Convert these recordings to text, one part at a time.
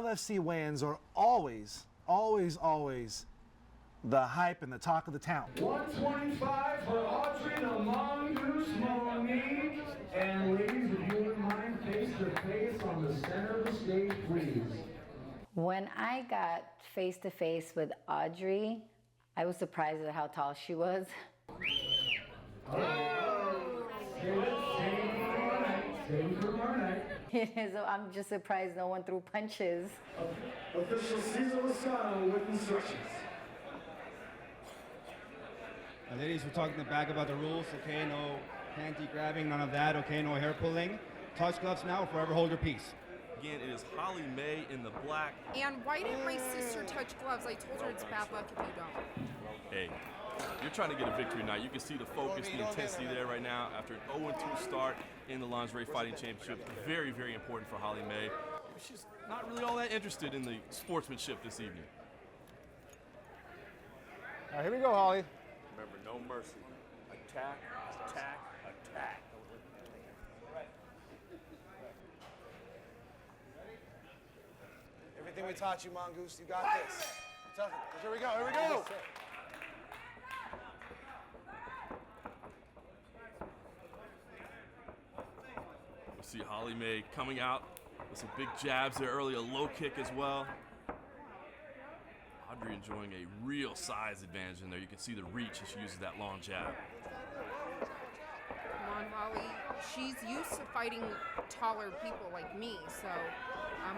LFC wins are always the hype and the talk of the town. 125 for Audrey Monique. And ladies, if you wouldn't mind, face to face on the center of the stage, please. When I got face to face with Audrey, I was surprised at how tall she was. So I'm just surprised no one threw punches. Official Cesar Lascano with instructions. Ladies, we're talking in the back about the rules, okay? No panty grabbing, none of that, okay? No hair pulling. Touch gloves now, forever hold your peace. Again, it is Holly May in the black. And why didn't my sister touch gloves? I told her it's bad luck if you don't. Hey, you're trying to get a victory tonight. You can see the focus, the intensity there right now after an 0-2 start in the Lingerie Fighting Championships. Very, very important for Holly May. She's not really all that interested in the sportsmanship this evening. All right, here we go, Holly. Remember, no mercy. Attack, attack, attack. Everything we taught you, Mongoose, you got this. Here we go, here we go. You see Holly May coming out with some big jabs there early, a low kick as well. Audrey enjoying a real size advantage in there. You can see the reach as she uses that long jab. Come on, Holly. She's used to fighting taller people like me, so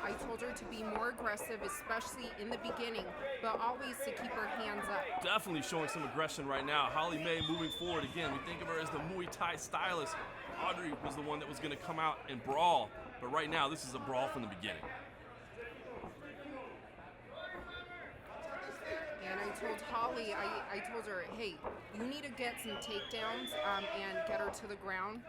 I told her to be more aggressive, especially in the beginning, but always to keep her hands up. Definitely showing some aggression right now. Holly May moving forward again. We think of her as the Muay Thai stylist. Audrey was the one that was going to come out and brawl, but right now this is a brawl from the beginning. And I told Holly, I told her, hey, you need to get some takedowns and get her to the ground.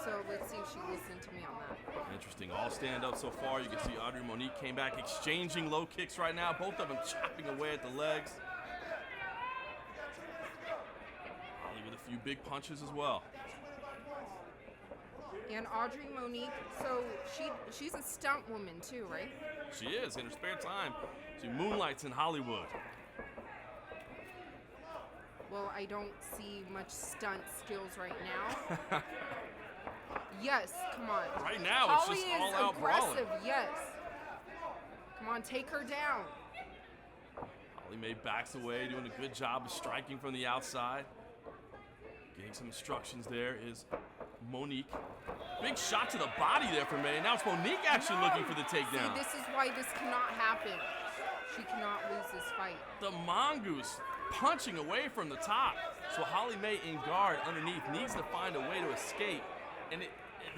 So let's see if she listened to me on that. Interesting. All stand up so far. You can see Audrey Monique came back exchanging low kicks right now. Both of them chopping away at the legs. Holly with a few big punches as well. And Audrey Monique, so she's a stunt woman too, right? She is, in her spare time. She moonlights in Hollywood. Well, I don't see much stunt skills right now. Yes, come on. Right now, Holly it's just all out aggressive, brawling. yes. Come on, take her down. Holly May backs away, doing a good job of striking from the outside. Getting some instructions there is Monique. Big shot to the body there for May. Now it's Monique actually looking for the takedown. See, this is why this cannot happen. She cannot lose this fight. The Mongoose punching away from the top. So Holly May in guard underneath needs to find a way to escape. And it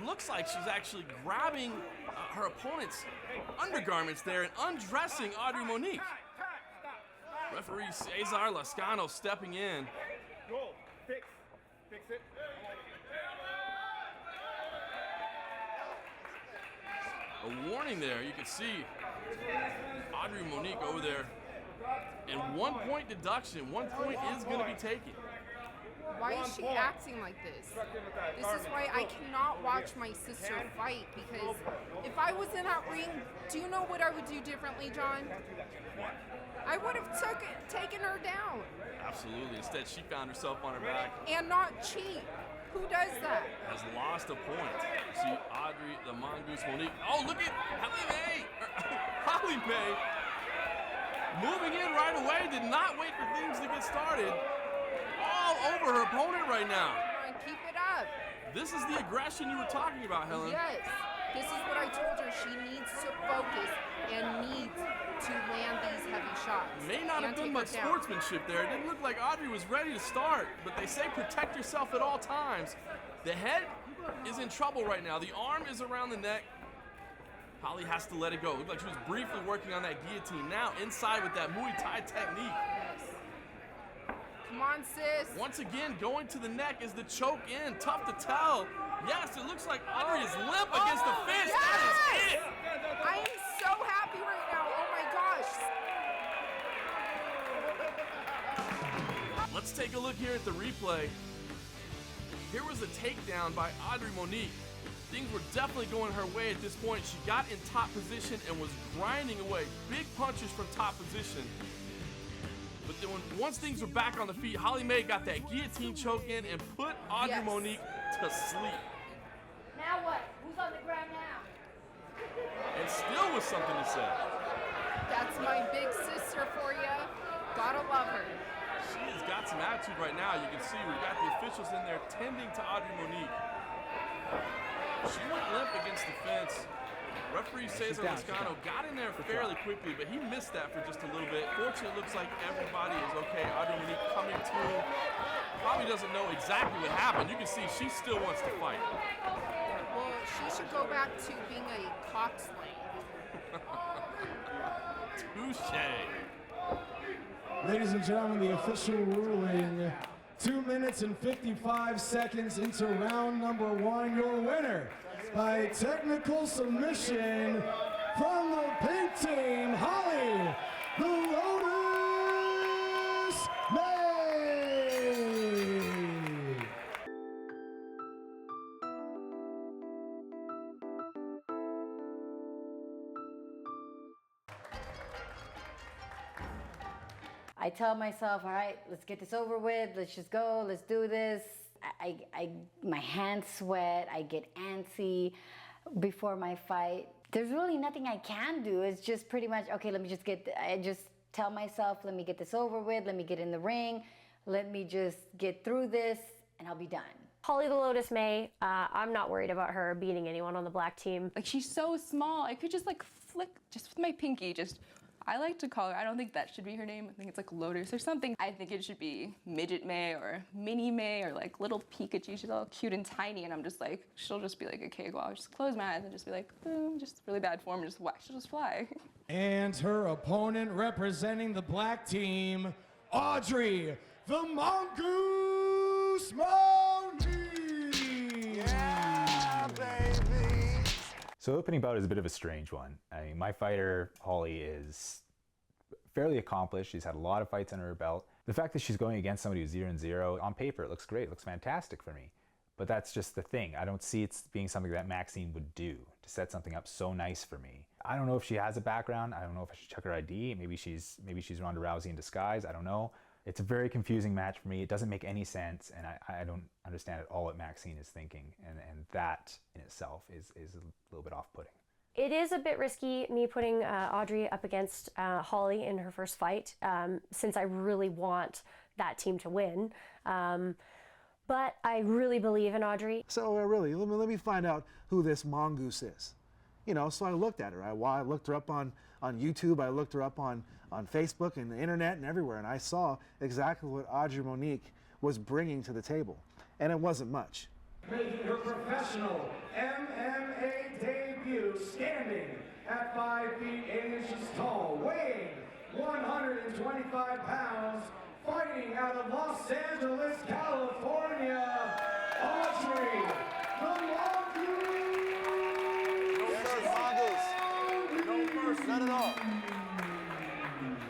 looks like she's actually grabbing her opponent's undergarments there and undressing Audrey Monique. Referee Cesar Lascano stepping in. Go, fix it. A warning there. You can see Audrey Monique over there. And 1 point deduction. 1 point is going to be taken. Why is she acting like this? This is why I cannot watch my sister fight, because if I was in that ring, do you know what I would do differently, John? What? I would have taken her down. Absolutely. Instead, she found herself on her back. And not cheat. Who does that? Has lost a point. You see Audrey, the Mongoose Monique. Oh, look at Holly May. Holly May moving in right away. Did not wait for things to get started. All over her opponent right now. Come on, keep it up. This is the aggression you were talking about, Helen. Yes. This is what I told her. She needs to focus and needs to land these heavy shots. May not have been much sportsmanship there. It didn't look like Audrey was ready to start, but they say protect yourself at all times. The head is in trouble right now. The arm is around the neck. Holly has to let it go. Looked like she was briefly working on that guillotine. Now inside with that Muay Thai technique. Yes. Come on, sis. Once again, going to the neck is the choke in. Tough to tell. Yes, it looks like Audrey is limp against the fist. Yes! That is it. I am so happy right now. Oh my gosh. Let's take a look here at the replay. Here was a takedown by Audrey Monique. Things were definitely going her way at this point. She got in top position and was grinding away. Big punches from top position. But then once things were back on the feet, Holly May got that guillotine choke in and put Audrey Monique to sleep. Now what? Who's on the ground now? And still with something to say. That's my big sister for you. Gotta love her. She has got some attitude right now. You can see we've got the officials in there tending to Audrey Monique. She went limp against the fence. Referee Cesar Lascano got in there fairly quickly, but he missed that for just a little bit. Fortunately, it looks like everybody is okay. Audrey Monique coming to. Probably doesn't know exactly what happened. You can see she still wants to fight. Well, she should go back to being a cock slang. Touche. Ladies and gentlemen, the official ruling. 2 minutes and 55 seconds into round number 1. Your winner by technical submission from the pink team, Holly the Lotus May. I tell myself, all right, let's get this over with. Let's just go. Let's do this. My hands sweat. I get antsy before my fight. There's really nothing I can do. It's just pretty much, okay, I just tell myself, let me get this over with. Let me get in the ring. Let me just get through this and I'll be done. Holly the Lotus May, I'm not worried about her beating anyone on the black team. Like, she's so small. I could just like flick just with my pinky, I like to call her, I don't think that should be her name. I think it's like Lotus or something. I think it should be Midget May or Mini May or like Little Pikachu. She's all cute and tiny, and I'm just like, she'll just be like a cakewalk. I'll just close my eyes and just be like, boom, just really bad form, and just whack, she'll just fly. And her opponent representing the black team, Audrey the Mongoose Monique. Yeah, baby. So opening bout is a bit of a strange one. I mean, my fighter, Holly, is fairly accomplished. She's had a lot of fights under her belt. The fact that she's going against somebody who's 0-0, on paper, it looks great. It looks fantastic for me. But that's just the thing. I don't see it being something that Maxine would do, to set something up so nice for me. I don't know if she has a background. I don't know if I should check her ID. Maybe she's Ronda Rousey in disguise. I don't know. It's a very confusing match for me. It doesn't make any sense, and I don't understand at all what Maxine is thinking, and that in itself is a little bit off-putting. It is a bit risky, me putting Audrey up against Holly in her first fight, since I really want that team to win. But I really believe in Audrey. So really, let me find out who this mongoose is. You know, so I looked at her. I looked her up on YouTube. I looked her up on Facebook and the internet and everywhere, and I saw exactly what Audrey Monique was bringing to the table, and it wasn't much. Making her professional MMA debut, standing at 5 feet 8 inches tall, weighing 125 pounds, fighting out of Los Angeles, California, Audrey the Mongoose. No mercy. None at all.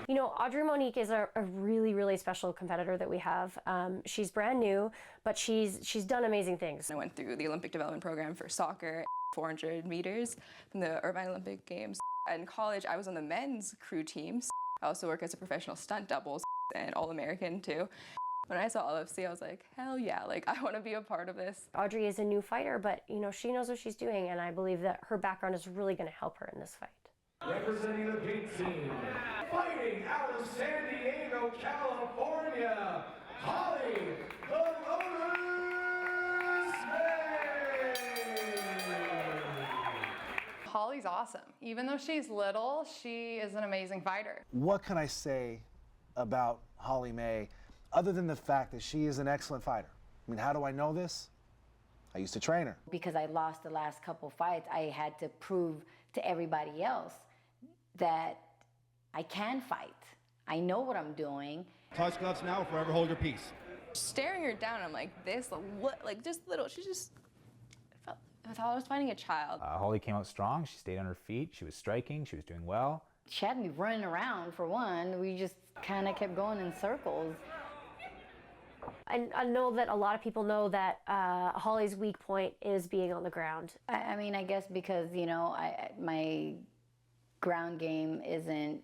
You know, Audrey Monique is a really, really special competitor that we have. She's brand new, but she's done amazing things. I went through the Olympic Development Program for soccer, 400 meters from the Irvine Olympic Games. In college, I was on the men's crew team. I also work as a professional stunt double and All-American too. When I saw LFC, I was like, hell yeah, like I want to be a part of this. Audrey is a new fighter, but you know, she knows what she's doing, and I believe that her background is really going to help her in this fight. Representing the pink team, fighting out of San Diego, California, Holly the Lotus May. Holly's awesome. Even though she's little, she is an amazing fighter. What can I say about Holly May other than the fact that she is an excellent fighter? I mean, how do I know this? I used to train her. Because I lost the last couple fights, I had to prove to everybody else that I can fight. I know what I'm doing. Touch gloves now, forever hold your peace. Staring her down, I'm like, this, like just little, she just, I thought I was fighting a child. Holly came out strong. She stayed on her feet. She was striking. She was doing well. She had me running around for one. We just kind of kept going in circles. And I know that a lot of people know that Holly's weak point is being on the ground. I mean, I guess because, you know, my ground game isn't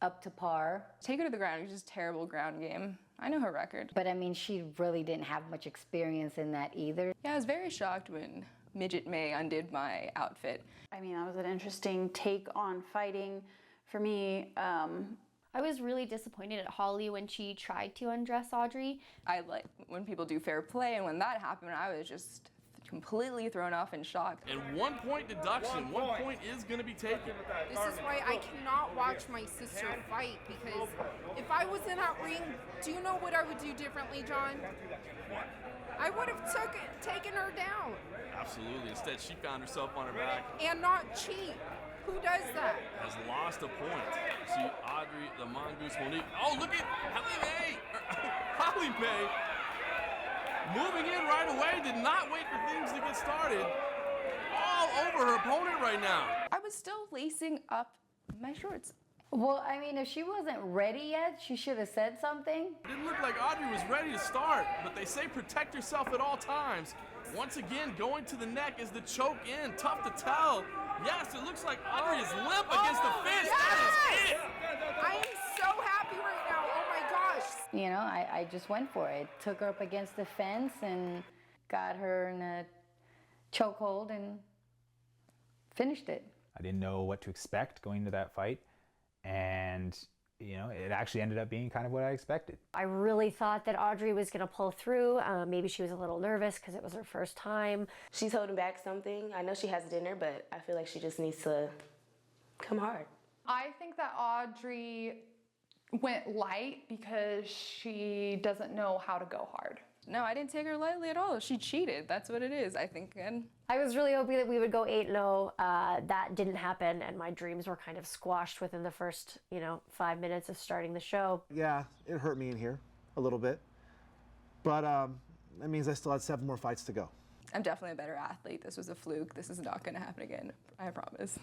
up to par. Take her to the ground. It's just terrible ground game. I know her record. But I mean, she really didn't have much experience in that either. Yeah, I was very shocked when Midget May undid my outfit. I mean, that was an interesting take on fighting for me. I was really disappointed at Holly when she tried to undress Audrey. I like when people do fair play, and when that happened, I was just completely thrown off in shock. And 1 point deduction. 1 point is going to be taken. This is why I cannot watch my sister fight, because if I was in that ring, do you know what I would do differently, John? I would have taken her down. Absolutely. Instead, she found herself on her back. And not cheat. Who does that? Has lost a point. See, Audrey, the Mongoose Monique. Oh, look at Holly May. Holly May moving in right away. Did not wait for things to get started. All over her opponent right now. I was still lacing up my shorts. Well, I mean, if she wasn't ready yet, she should have said something. It didn't look like Audrey was ready to start, but they say protect yourself at all times. Once again, going to the neck is the choke in. Tough to tell. Yes, it looks like Audrey is limp against the fence. Yes! That is it. I am so happy right now. Oh my gosh. You know, I just went for it. Took her up against the fence and got her in a chokehold and finished it. I didn't know what to expect going into that fight, and you know, it actually ended up being kind of what I expected. I really thought that Audrey was going to pull through. Maybe she was a little nervous because it was her first time. She's holding back something. I know she has dinner, but I feel like she just needs to come hard. I think that Audrey went light because she doesn't know how to go hard. No, I didn't take her lightly at all. She cheated. That's what it is, I think. And I was really hoping that we would go 8-0. That didn't happen, and my dreams were kind of squashed within the first, 5 minutes of starting the show. Yeah, it hurt me in here a little bit, but that means I still had 7 more fights to go. I'm definitely a better athlete. This was a fluke. This is not going to happen again. I promise.